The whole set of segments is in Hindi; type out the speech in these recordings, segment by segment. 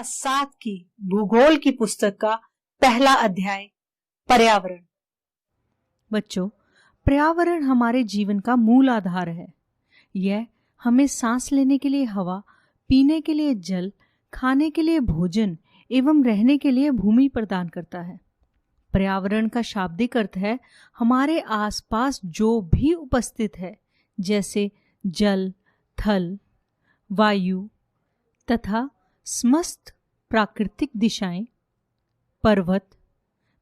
7 की भूगोल की पुस्तक का पहला अध्याय, पर्यावरण। बच्चों, पर्यावरण हमारे जीवन का मूल आधार है। यह हमें सांस लेने के लिए हवा, पीने के लिए जल, खाने के लिए भोजन एवं रहने के लिए भूमि प्रदान करता है। पर्यावरण का शाब्दिक अर्थ है हमारे आसपास जो भी उपस्थित है, जैसे जल, थल, वायु तथा समस्त प्राकृतिक दिशाएं, पर्वत,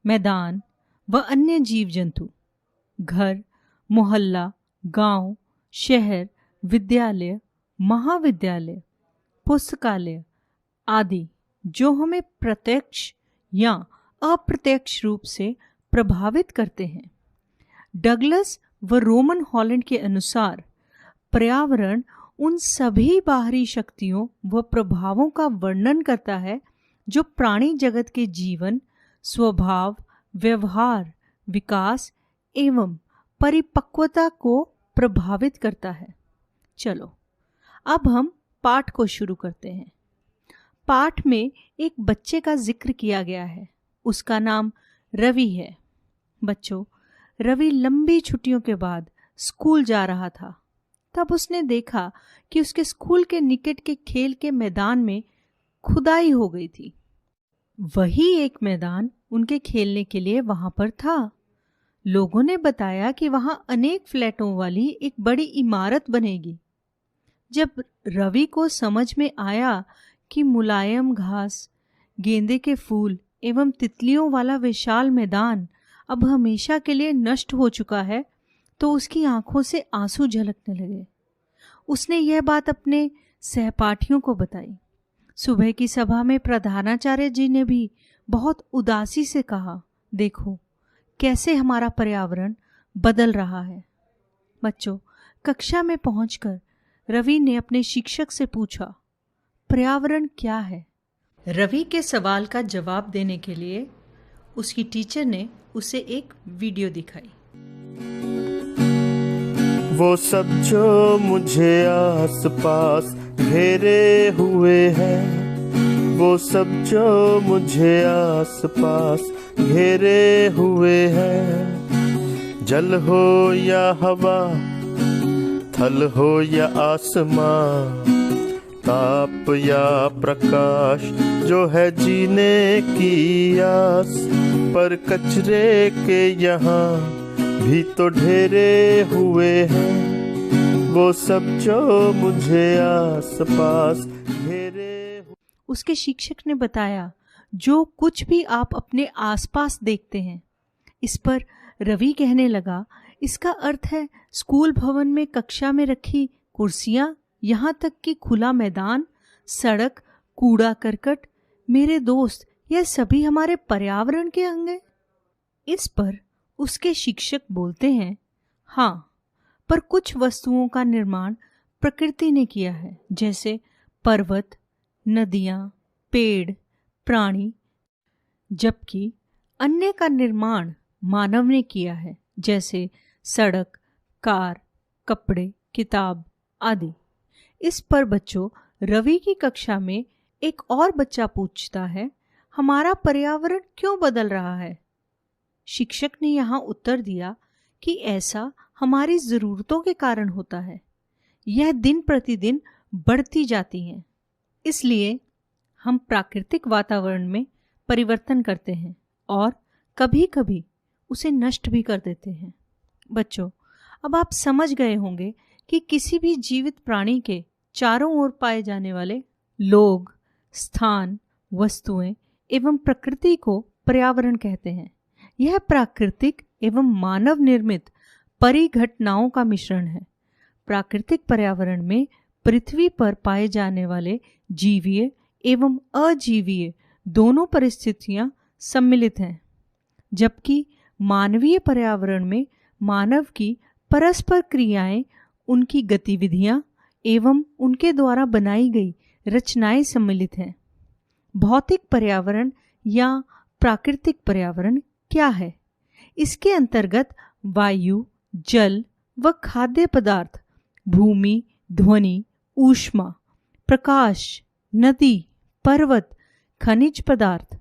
मैदान व अन्य जीव जंतु, घर, मोहल्ला, गांव, शहर, विद्यालय, महाविद्यालय, पुस्तकालय आदि जो हमें प्रत्यक्ष या अप्रत्यक्ष रूप से प्रभावित करते हैं। डगलस व रोमन हॉलैंड के अनुसार पर्यावरण उन सभी बाहरी शक्तियों व प्रभावों का वर्णन करता है जो प्राणी जगत के जीवन, स्वभाव, व्यवहार, विकास एवं परिपक्वता को प्रभावित करता है। चलो अब हम पाठ को शुरू करते हैं। पाठ में एक बच्चे का जिक्र किया गया है। उसका नाम रवि है। बच्चों, रवि लंबी छुट्टियों के बाद स्कूल जा रहा था। तब उसने देखा कि उसके स्कूल के निकट के खेल के मैदान में खुदाई हो गई थी। वही एक मैदान उनके खेलने के लिए वहां पर था। लोगों ने बताया कि वहां अनेक फ्लैटों वाली एक बड़ी इमारत बनेगी। जब रवि को समझ में आया कि मुलायम घास, गेंदे के फूल एवं तितलियों वाला विशाल मैदान अब हमेशा के लिए नष्ट हो चुका है, तो उसकी आंखों से आंसू झलकने लगे। उसने यह बात अपने सहपाठियों को बताई। सुबह की सभा में प्रधानाचार्य जी ने भी बहुत उदासी से कहा, देखो कैसे हमारा पर्यावरण बदल रहा है। बच्चों, कक्षा में पहुंचकर रवि ने अपने शिक्षक से पूछा, पर्यावरण क्या है? रवि के सवाल का जवाब देने के लिए उसकी टीचर ने उसे एक वीडियो दिखाई। वो सब जो मुझे आस पास घेरे हुए हैं, वो सब जो मुझे आस पास घेरे हुए हैं, जल हो या हवा, थल हो या आसमां, ताप या प्रकाश, जो है जीने की आस, पर कचरे के यहाँ भी तो ढेरे हुए हैं, वो सब जो मुझे आस पास घेरे। उसके शिक्षक ने बताया, जो कुछ भी आप अपने आसपास देखते हैं। इस पर रवि कहने लगा, इसका अर्थ है स्कूल भवन में कक्षा में रखी कुर्सियां, यहाँ तक कि खुला मैदान, सड़क, कूड़ा करकट, मेरे दोस्त, यह सभी हमारे पर्यावरण के अंग हैं। इस पर उसके शिक्षक बोलते हैं, हाँ, पर कुछ वस्तुओं का निर्माण प्रकृति ने किया है, जैसे पर्वत, नदियाँ, पेड़, प्राणी, जबकि अन्य का निर्माण मानव ने किया है, जैसे सड़क, कार, कपड़े, किताब आदि। इस पर बच्चों, रवि की कक्षा में एक और बच्चा पूछता है, हमारा पर्यावरण क्यों बदल रहा है? शिक्षक ने यहाँ उत्तर दिया कि ऐसा हमारी ज़रूरतों के कारण होता है। यह दिन प्रतिदिन बढ़ती जाती हैं, इसलिए हम प्राकृतिक वातावरण में परिवर्तन करते हैं और कभी-कभी उसे नष्ट भी कर देते हैं। बच्चों, अब आप समझ गए होंगे कि किसी भी जीवित प्राणी के चारों ओर पाए जाने वाले लोग, स्थान, वस्तुएं एवं प्रकृति को पर्यावरण कहते हैं। यह प्राकृतिक एवं मानव निर्मित परिघटनाओं का मिश्रण है। प्राकृतिक पर्यावरण में पृथ्वी पर पाए जाने वाले जीवीय एवं अजीवीय दोनों परिस्थितियां सम्मिलित हैं, जबकि मानवीय पर्यावरण में मानव की परस्पर क्रियाएं, उनकी गतिविधियां एवं उनके द्वारा बनाई गई रचनाएं सम्मिलित हैं। भौतिक पर्यावरण या प्राकृतिक पर्यावरण क्या है? इसके अंतर्गत वायु, जल व खाद्य पदार्थ, भूमि, ध्वनि, ऊष्मा, प्रकाश, नदी, पर्वत, खनिज पदार्थ,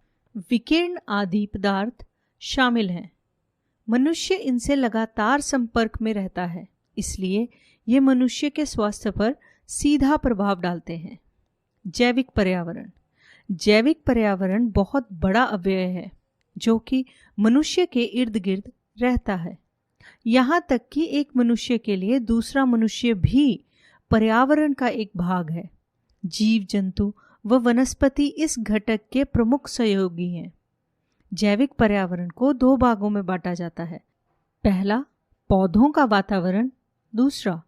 विकिरण आदि पदार्थ शामिल हैं। मनुष्य इनसे लगातार संपर्क में रहता है, इसलिए ये मनुष्य के स्वास्थ्य पर सीधा प्रभाव डालते हैं। जैविक पर्यावरण। जैविक पर्यावरण बहुत बड़ा अव्यय है जो कि मनुष्य के इर्द गिर्द रहता है। यहाँ तक कि एक मनुष्य के लिए दूसरा मनुष्य भी पर्यावरण का एक भाग है। जीव जंतु व वनस्पति इस घटक के प्रमुख सहयोगी हैं। जैविक पर्यावरण को दो भागों में बांटा जाता है। पहला पौधों का वातावरण, दूसरा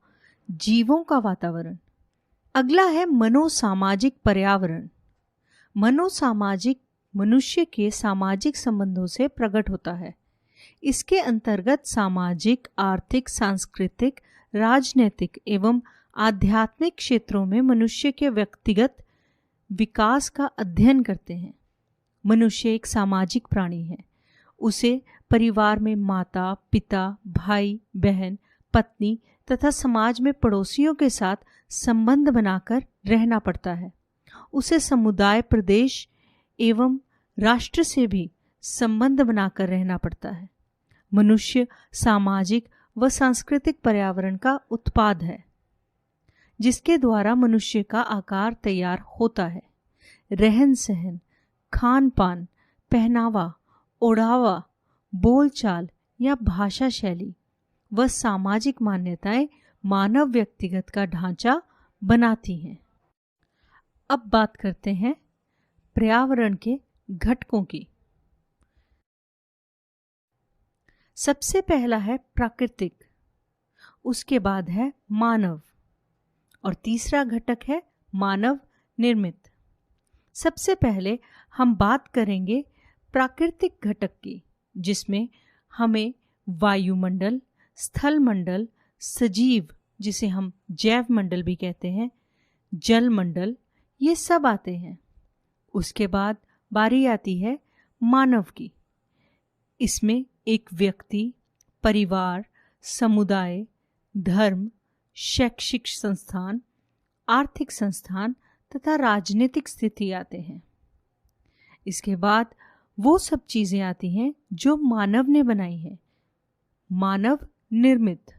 जीवों का वातावरण। अगला है मनोसामाजिक पर्यावरण। मनोसामाजिक मनुष्य के सामाजिक संबंधों से प्रकट होता है। इसके अंतर्गत सामाजिक, आर्थिक, सांस्कृतिक, राजनीतिक एवं आध्यात्मिक क्षेत्रों में मनुष्य के व्यक्तिगत विकास का अध्ययन करते हैं। मनुष्य एक सामाजिक प्राणी है। उसे परिवार में माता, पिता, भाई, बहन, पत्नी तथा समाज में पड़ोसियों के साथ संबंध बनाकर रहना पड़ता है। उसे समुदाय, प्रदेश एवं राष्ट्र से भी संबंध बनाकर रहना पड़ता है। मनुष्य सामाजिक व सांस्कृतिक पर्यावरण का उत्पाद है जिसके द्वारा मनुष्य का आकार तैयार होता है। रहन सहन, खान पान, पहनावा, ओढ़ावा, बोलचाल या भाषा शैली व सामाजिक मान्यताएं मानव व्यक्तिगत का ढांचा बनाती हैं। अब बात करते हैं पर्यावरण के घटकों की। सबसे पहला है प्राकृतिक, उसके बाद है मानव और तीसरा घटक है मानव निर्मित। सबसे पहले हम बात करेंगे प्राकृतिक घटक की, जिसमें हमें वायुमंडल, स्थल मंडल, सजीव जिसे हम जैव मंडल भी कहते हैं, जल मंडल, ये सब आते हैं। उसके बाद बारी आती है मानव की। इसमें एक व्यक्ति, परिवार, समुदाय, धर्म, शैक्षिक संस्थान, आर्थिक संस्थान तथा राजनीतिक स्थिति आते हैं। इसके बाद वो सब चीज़ें आती हैं जो मानव ने बनाई हैं, मानव निर्मित।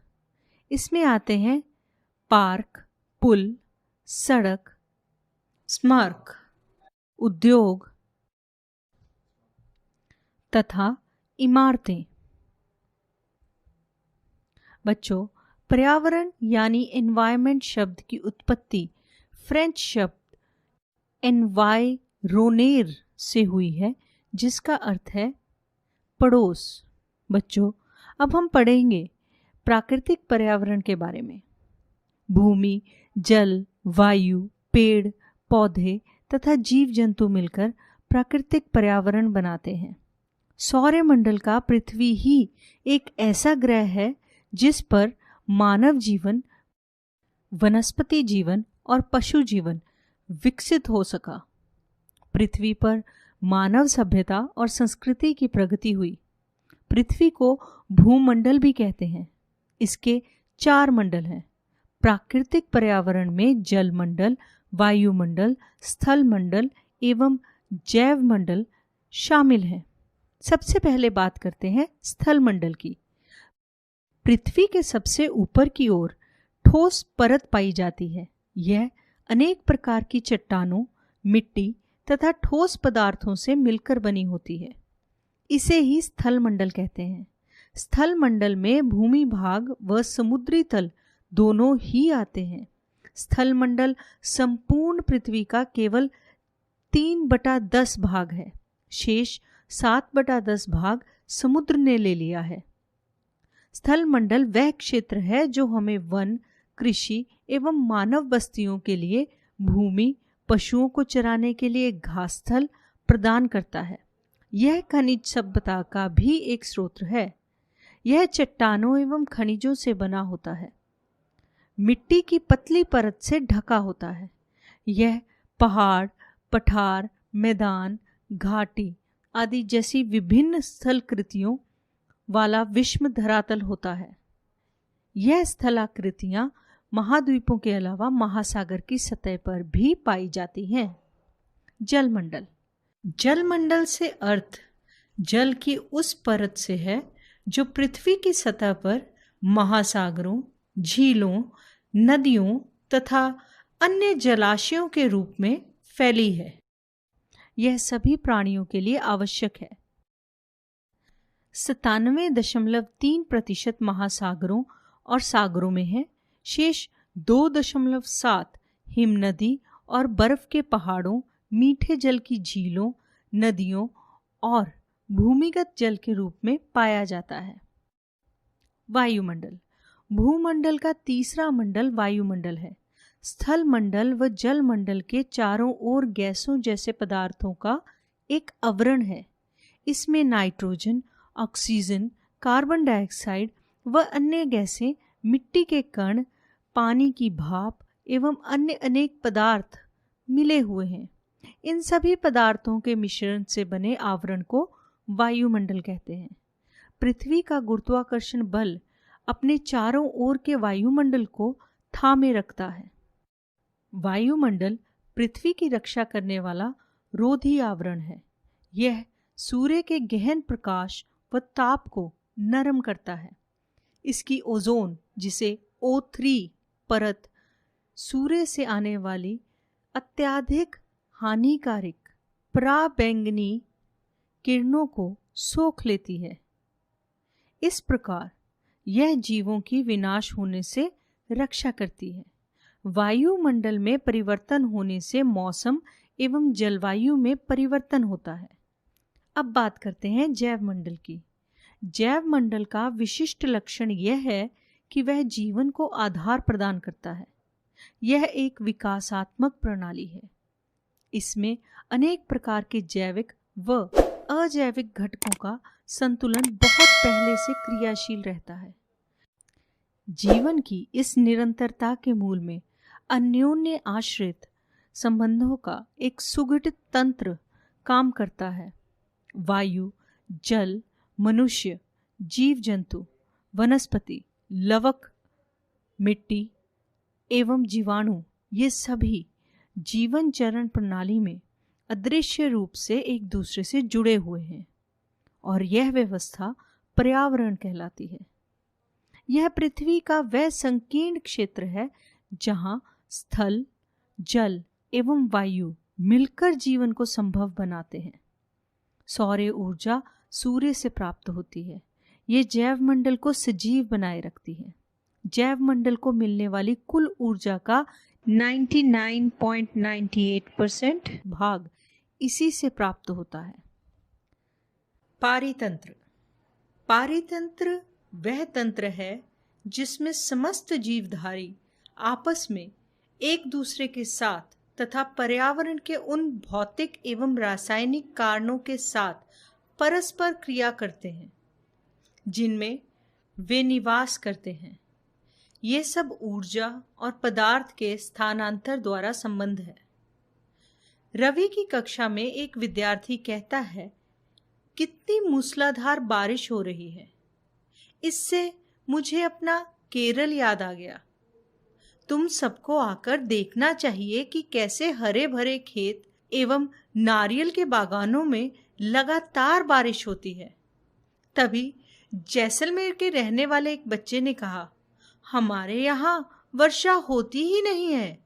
इसमें आते हैं पार्क, पुल, सड़क, स्मारक, उद्योग तथा इमारतें। बच्चों, पर्यावरण यानी एनवायरमेंट शब्द की उत्पत्ति फ्रेंच शब्द एनवायरोनेर से हुई है, जिसका अर्थ है पड़ोस। बच्चों, अब हम पढ़ेंगे प्राकृतिक पर्यावरण के बारे में। भूमि, जल, वायु, पेड़, पौधे तथा जीव जंतु मिलकर प्राकृतिक पर्यावरण बनाते हैं। सौरमंडल का पृथ्वी ही एक ऐसा ग्रह है जिस पर मानव जीवन, वनस्पति जीवन और पशु जीवन विकसित हो सका। पृथ्वी पर मानव सभ्यता और संस्कृति की प्रगति हुई। पृथ्वी को भूमंडल भी कहते हैं। इसके 4 मंडल हैं। प्राकृतिक पर्यावरण में जल मंडल, वायुमंडल, स्थल मंडल एवं जैव मंडल शामिल हैं। सबसे पहले बात करते हैं स्थल मंडल की। पृथ्वी के सबसे ऊपर की ओर ठोस परत पाई जाती है। यह अनेक प्रकार की चट्टानों, मिट्टी तथा ठोस पदार्थों से मिलकर बनी होती है। इसे ही स्थल मंडल कहते हैं। स्थल मंडल में भूमि भाग व समुद्री तल दोनों ही आते हैं। स्थल मंडल संपूर्ण पृथ्वी का केवल 3/10 भाग है। शेष 7/10 भाग समुद्र ने ले लिया है। स्थल मंडल वह क्षेत्र है जो हमें वन, कृषि एवं मानव बस्तियों के लिए भूमि, पशुओं को चराने के लिए घास स्थल प्रदान करता है। यह खनिज सभ्यता का भी एक स्रोत है। यह चट्टानों एवं खनिजों से बना होता है। मिट्टी की पतली परत से ढका होता है। यह पहाड़, पठार, मैदान, घाटी आदि जैसी विभिन्न स्थल कृतियों वाला विषम धरातल होता है। यह स्थलाकृतियां महाद्वीपों के अलावा महासागर की सतह पर भी पाई जाती हैं। जलमंडल। जलमंडल से अर्थ जल की उस परत से है जो पृथ्वी की सतह पर महासागरों, झीलों, नदियों तथा अन्य जलाशयों के रूप में फैली है। यह सभी प्राणियों के लिए आवश्यक है। 97.3% महासागरों और सागरों में है। शेष 2.7 हिमनदी और बर्फ के पहाड़ों, मीठे जल की झीलों, नदियों और भूमिगत जल के रूप में पाया जाता है। वायुमंडल भूमंडल का तीसरा मंडल वायुमंडल है। स्थल मंडल व जल मंडल के चारों ओर गैसों जैसे पदार्थों का एक आवरण है। इसमें नाइट्रोजन, ऑक्सीजन, कार्बन डाइऑक्साइड व अन्य गैसें, मिट्टी के कण, पानी की भाप एवं अन्य अनेक पदार्थ मिले हुए हैं। इन सभी पदार्थों के मिश्रण से बने आवरण को वायुमंडल कहते हैं। पृथ्वी का गुरुत्वाकर्षण बल अपने चारों ओर के वायुमंडल को थामे रखता है। वायुमंडल पृथ्वी की रक्षा करने वाला रोधी आवरण है। यह सूर्य के गहन प्रकाश व ताप को नरम करता है। इसकी ओजोन, जिसे O3 परत, सूर्य से आने वाली अत्यधिक हानिकारक पराबैंगनी किरणों को सोख लेती है। इस प्रकार यह जीवों की विनाश होने से रक्षा करती है। वायुमंडल में परिवर्तन होने से मौसम एवं जलवायु में परिवर्तन होता है। अब बात करते हैं जैवमंडल की। जैवमंडल का विशिष्ट लक्षण यह है कि वह जीवन को आधार प्रदान करता है। यह एक विकासात्मक प्रणाली है। इसमें अनेक प्रकार के जैविक व अजैविक घटकों का संतुलन बहुत पहले से क्रियाशील रहता है। जीवन की इस निरंतरता के मूल में अन्योन्य आश्रित संबंधों का एक सुगठित तंत्र काम करता है। वायु, जल, मनुष्य, जीव जंतु, वनस्पति, लवक, मिट्टी एवं जीवाणु, ये सभी जीवन चरण प्रणाली में अदृश्य रूप से एक दूसरे से जुड़े हुए हैं और यह व्यवस्था पर्यावरण कहलाती है। यह पृथ्वी का वह संकीर्ण क्षेत्र है जहाँ स्थल, जल एवं वायु मिलकर जीवन को संभव बनाते हैं। सौर ऊर्जा सूर्य से प्राप्त होती है। ये जैवमंडल को सजीव बनाए रखती है। जैवमंडल को मिलने वाली कुल ऊर्जा का 99.98% भाग इसी से प्राप्त होता है। पारितंत्र। पारितंत्र वह तंत्र है जिसमें समस्त जीवधारी आपस में एक दूसरे के साथ तथा पर्यावरण के उन भौतिक एवं रासायनिक कारणों के साथ परस्पर क्रिया करते हैं जिनमें वे निवास करते हैं। ये सब ऊर्जा और पदार्थ के स्थानांतर द्वारा संबंध है। रवि की कक्षा में एक विद्यार्थी कहता है, कितनी मूसलाधार बारिश हो रही है। इससे मुझे अपना केरल याद आ गया। तुम सबको आकर देखना चाहिए कि कैसे हरे भरे खेत एवं नारियल के बागानों में लगातार बारिश होती है। तभी जैसलमेर के रहने वाले एक बच्चे ने कहा, हमारे यहाँ वर्षा होती ही नहीं है।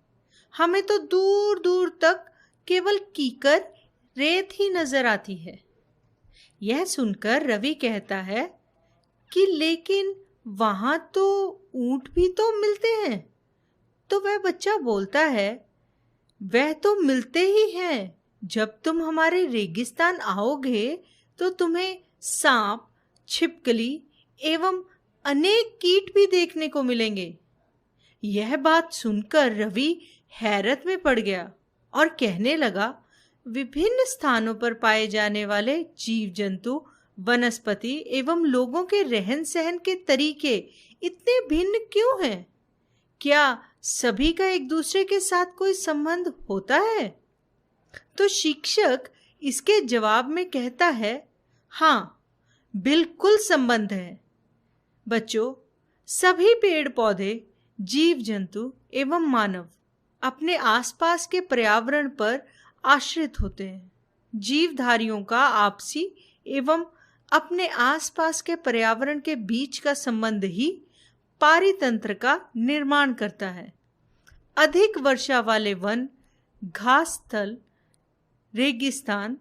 हमें तो दूर दूर तक केवल कीकर, रेत ही नजर आती है। यह सुनकर रवि कहता है कि लेकिन वहां तो ऊंट भी तो मिलते हैं। तो वह बच्चा बोलता है, वह तो मिलते ही हैं। जब तुम हमारे रेगिस्तान आओगे तो तुम्हें सांप, छिपकली एवं अनेक कीट भी देखने को मिलेंगे। यह बात सुनकर रवि हैरत में पड़ गया और कहने लगा, विभिन्न स्थानों पर पाए जाने वाले जीव जंतु, वनस्पति एवं लोगों के रहन सहन के तरीके इतने भिन्न क्यों हैं? क्या सभी का एक दूसरे के साथ कोई संबंध होता है? तो शिक्षक इसके जवाब में कहता है, हाँ, बिल्कुल संबंध है। बच्चों, सभी पेड़ पौधे, जीव जंतु एवं मानव अपने आसपास के पर्यावरण पर आश्रित होते हैं। जीवधारियों का आपसी एवं अपने आसपास के पर्यावरण के बीच का संबंध ही पारितंत्र का निर्माण करता है। अधिक वर्षा वाले वन, घास स्थल, रेगिस्तान,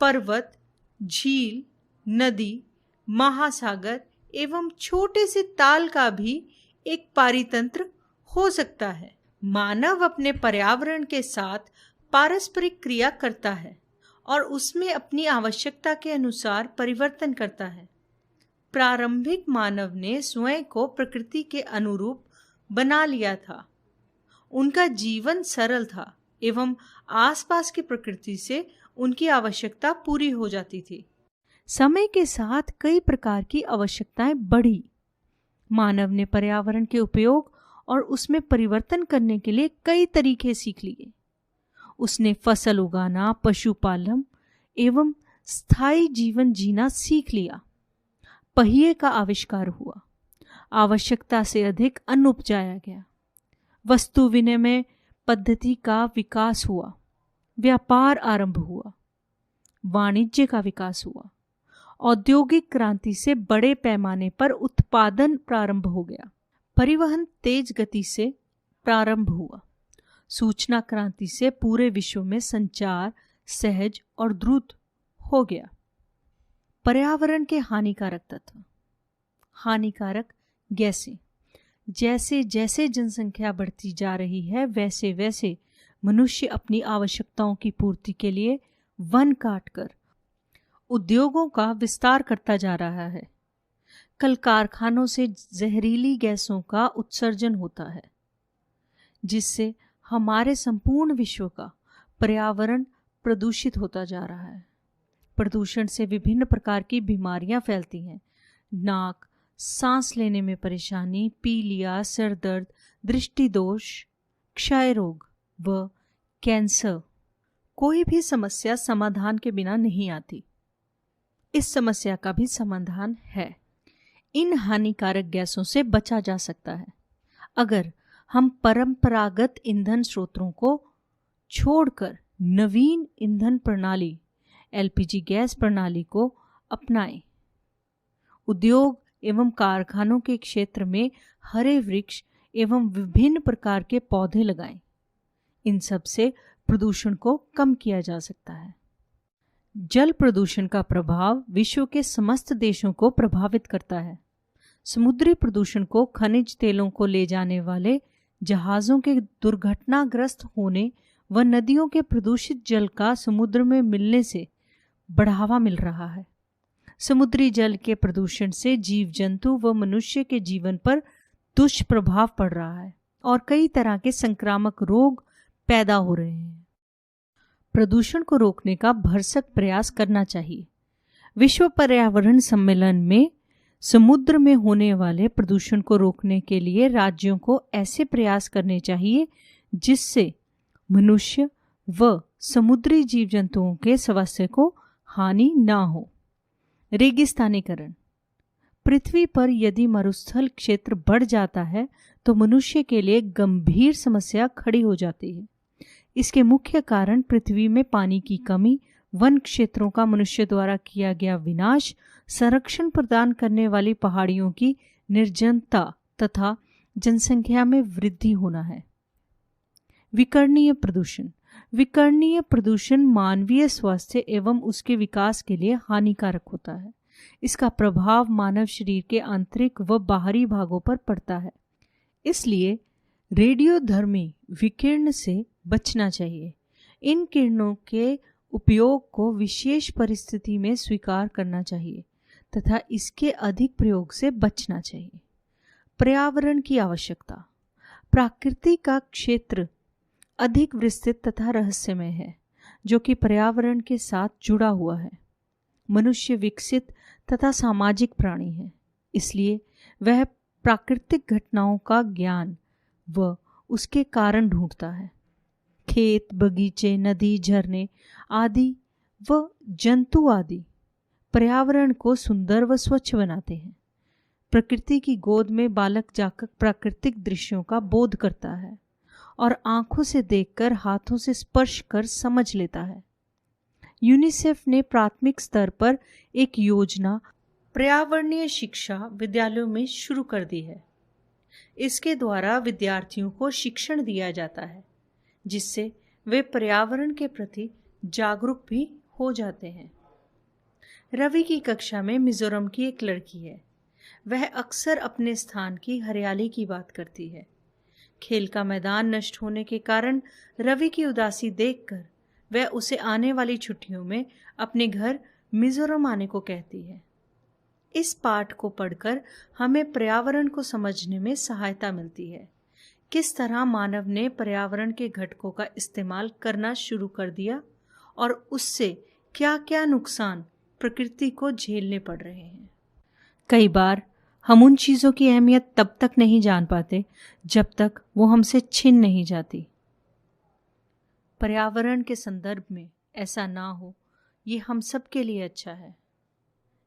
पर्वत, झील, नदी, महासागर एवं छोटे से ताल का भी एक पारितंत्र हो सकता है। मानव अपने पर्यावरण के साथ पारस्परिक क्रिया करता है और उसमें अपनी आवश्यकता के अनुसार परिवर्तन करता है। प्रारंभिक मानव ने स्वयं को प्रकृति के अनुरूप बना लिया था। उनका जीवन सरल था एवं आसपास की प्रकृति से उनकी आवश्यकता पूरी हो जाती थी। समय के साथ कई प्रकार की आवश्यकताएं बढ़ी। मानव ने पर्यावरण के उपयोग और उसमें परिवर्तन करने के लिए कई तरीके सीख लिए। उसने फसल उगाना, पशुपालन एवं स्थायी जीवन जीना सीख लिया। पहिए का आविष्कार हुआ। आवश्यकता से अधिक अन्न उपजाया गया। वस्तु विनिमय पद्धति का विकास हुआ। व्यापार आरंभ हुआ। वाणिज्य का विकास हुआ। औद्योगिक क्रांति से बड़े पैमाने पर उत्पादन प्रारंभ हो गया। परिवहन तेज गति से प्रारंभ हुआ। सूचना क्रांति से पूरे विश्व में संचार सहज और द्रुत हो गया। पर्यावरण के हानिकारक तत्व। हानिकारक गैसें। जैसे जैसे जनसंख्या बढ़ती जा रही है वैसे वैसे मनुष्य अपनी आवश्यकताओं की पूर्ति के लिए वन काटकर उद्योगों का विस्तार करता जा रहा है। कल कारखानों से जहरीली गैसों का उत्सर्जन होता है, जिससे हमारे संपूर्ण विश्व का पर्यावरण प्रदूषित होता जा रहा है। प्रदूषण से विभिन्न प्रकार की बीमारियां फैलती हैं। नाक, सांस लेने में परेशानी, पीलिया, सिर दर्द, दृष्टि दोष, क्षय रोग व कैंसर। कोई भी समस्या समाधान के बिना नहीं आती। इस समस्या का भी समाधान है। इन हानिकारक गैसों से बचा जा सकता है अगर हम परंपरागत ईंधन स्रोतों को छोड़कर नवीन ईंधन प्रणाली एलपीजी गैस प्रणाली को अपनाएं। उद्योग एवं कारखानों के क्षेत्र में हरे वृक्ष एवं विभिन्न प्रकार के पौधे लगाएं। इन सब से प्रदूषण को कम किया जा सकता है। जल प्रदूषण का प्रभाव विश्व के समस्त देशों को प्रभावित करता है। समुद्री प्रदूषण को खनिज तेलों को ले जाने वाले जहाज़ों के दुर्घटनाग्रस्त होने व नदियों के प्रदूषित जल का समुद्र में मिलने से बढ़ावा मिल रहा है। समुद्री जल के प्रदूषण से जीव जंतु व मनुष्य के जीवन पर दुष्प्रभाव पड़ रहा है और कई तरह के संक्रामक रोग पैदा हो रहे हैं। प्रदूषण को रोकने का भरसक प्रयास करना चाहिए। विश्व पर्यावरण सम्मेलन में समुद्र में होने वाले प्रदूषण को रोकने के लिए राज्यों को ऐसे प्रयास करने चाहिए जिससे मनुष्य व समुद्री जीव जंतुओं के स्वास्थ्य को हानि ना हो। रेगिस्तानीकरण। पृथ्वी पर यदि मरुस्थल क्षेत्र बढ़ जाता है तो मनुष्य के लिए गंभीर समस्या खड़ी हो जाती है। इसके मुख्य कारण पृथ्वी में पानी की कमी, वन क्षेत्रों का मनुष्य द्वारा किया गया विनाश, संरक्षण प्रदान करने वाली पहाड़ियों की निर्जनता तथा जनसंख्या में वृद्धि होना है। विकर्णीय प्रदूषण। विकर्णीय प्रदूषण मानवीय स्वास्थ्य एवं उसके विकास के लिए हानिकारक होता है। इसका प्रभाव मानव शरीर के आंतरिक व बाहरी भागों पर पड़ता है। इसलिए रेडियोधर्मी विकिरण से बचना चाहिए। इन किरणों के उपयोग को विशेष परिस्थिति में स्वीकार करना चाहिए तथा इसके अधिक प्रयोग से बचना चाहिए। पर्यावरण की आवश्यकता। प्रकृति का क्षेत्र अधिक विस्तृत तथा रहस्यमय है जो कि पर्यावरण के साथ जुड़ा हुआ है। मनुष्य विकसित तथा सामाजिक प्राणी है, इसलिए वह प्राकृतिक घटनाओं का ज्ञान व उसके कारण ढूंढता है। खेत, बगीचे, नदी, झरने आदि व जंतु आदि पर्यावरण को सुंदर व स्वच्छ बनाते हैं। प्रकृति की गोद में बालक जाकर प्राकृतिक दृश्यों का बोध करता है और आंखों से देखकर, हाथों से स्पर्श कर समझ लेता है। यूनिसेफ ने प्राथमिक स्तर पर एक योजना पर्यावरणीय शिक्षा विद्यालयों में शुरू कर दी है। इसके द्वारा विद्यार्थियों को शिक्षण दिया जाता है जिससे वे पर्यावरण के प्रति जागरूक भी हो जाते हैं। रवि की कक्षा में मिजोरम की एक लड़की है। वह अक्सर अपने स्थान की हरियाली की बात करती है। खेल का मैदान नष्ट होने के कारण रवि की उदासी देखकर वह उसे आने वाली छुट्टियों में अपने घर मिजोरम आने को कहती है। इस पाठ को पढ़कर हमें पर्यावरण को समझने में सहायता मिलती है। किस तरह मानव ने पर्यावरण के घटकों का इस्तेमाल करना शुरू कर दिया और उससे क्या क्या नुकसान प्रकृति को झेलने पड़ रहे हैं। कई बार हम उन चीज़ों की अहमियत तब तक नहीं जान पाते जब तक वो हमसे छिन नहीं जाती। पर्यावरण के संदर्भ में ऐसा ना हो, ये हम सब के लिए अच्छा है।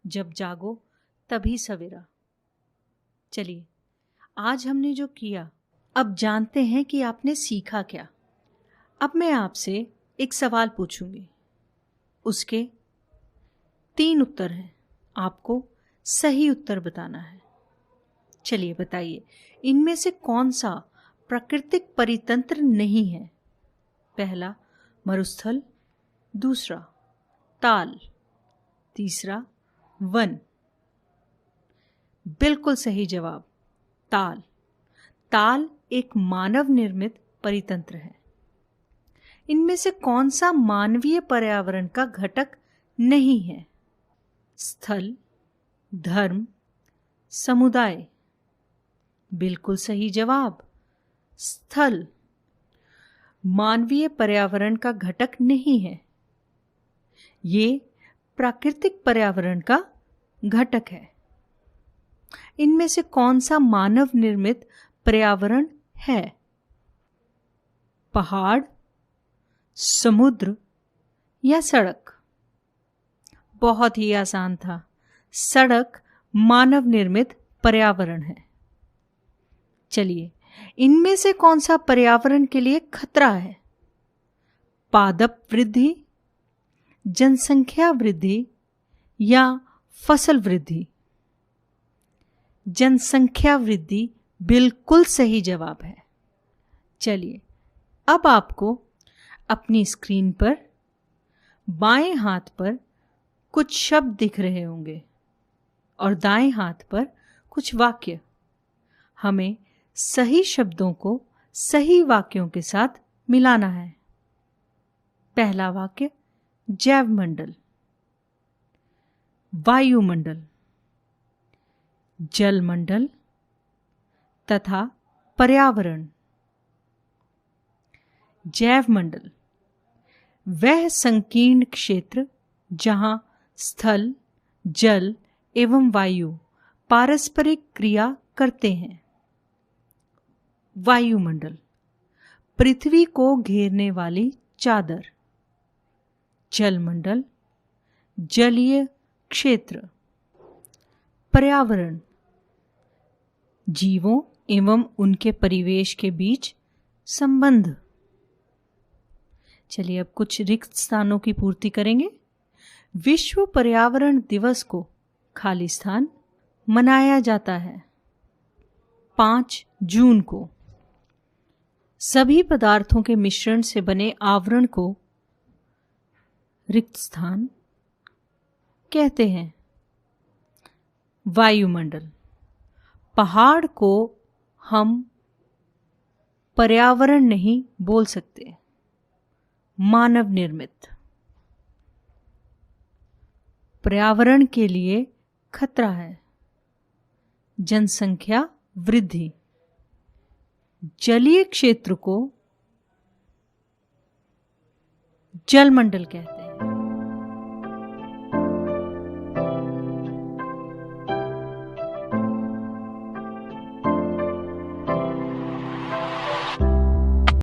जब जागो तभी सवेरा। चलिए, आज हमने जो किया, अब जानते हैं कि आपने सीखा क्या। अब मैं आपसे एक सवाल पूछूंगी, उसके 3 उत्तर हैं। आपको सही उत्तर बताना है। चलिए बताइए, इनमें से कौन सा प्राकृतिक परितंत्र नहीं है? पहला मरुस्थल, दूसरा ताल, तीसरा वन। बिल्कुल सही जवाब, ताल। ताल एक मानव निर्मित परितंत्र है। इनमें से कौन सा मानवीय पर्यावरण का घटक नहीं है? स्थल, धर्म, समुदाय। बिल्कुल सही जवाब, स्थल मानवीय पर्यावरण का घटक नहीं है। ये प्राकृतिक पर्यावरण का घटक है। इनमें से कौन सा मानव निर्मित पर्यावरण है? पहाड़, समुद्र या सड़क? बहुत ही आसान था। सड़क मानव निर्मित पर्यावरण है। चलिए, इनमें से कौन सा पर्यावरण के लिए खतरा है? पादप वृद्धि, जनसंख्या वृद्धि या फसल वृद्धि? जनसंख्या वृद्धि बिल्कुल सही जवाब है। चलिए, अब आपको अपनी स्क्रीन पर बाएं हाथ पर कुछ शब्द दिख रहे होंगे और दाएं हाथ पर कुछ वाक्य। हमें सही शब्दों को सही वाक्यों के साथ मिलाना है। पहला वाक्य, जैवमंडल, वायुमंडल, जलमंडल तथा पर्यावरण। जैवमंडल वह संकीर्ण क्षेत्र जहां स्थल, जल एवं वायु पारस्परिक क्रिया करते हैं। वायुमंडल पृथ्वी को घेरने वाली चादर। जलमंडल जलीय क्षेत्र। पर्यावरण जीवों एवं उनके परिवेश के बीच संबंध। चलिए, अब कुछ रिक्त स्थानों की पूर्ति करेंगे। विश्व पर्यावरण दिवस को खाली स्थान मनाया जाता है 5 जून को। सभी पदार्थों के मिश्रण से बने आवरण को रिक्त स्थान कहते हैं। वायुमंडल पहाड़ को हम पर्यावरण नहीं बोल सकते, मानव निर्मित। पर्यावरण के लिए खतरा है जनसंख्या वृद्धि। जलीय क्षेत्र को जलमंडल कहते हैं।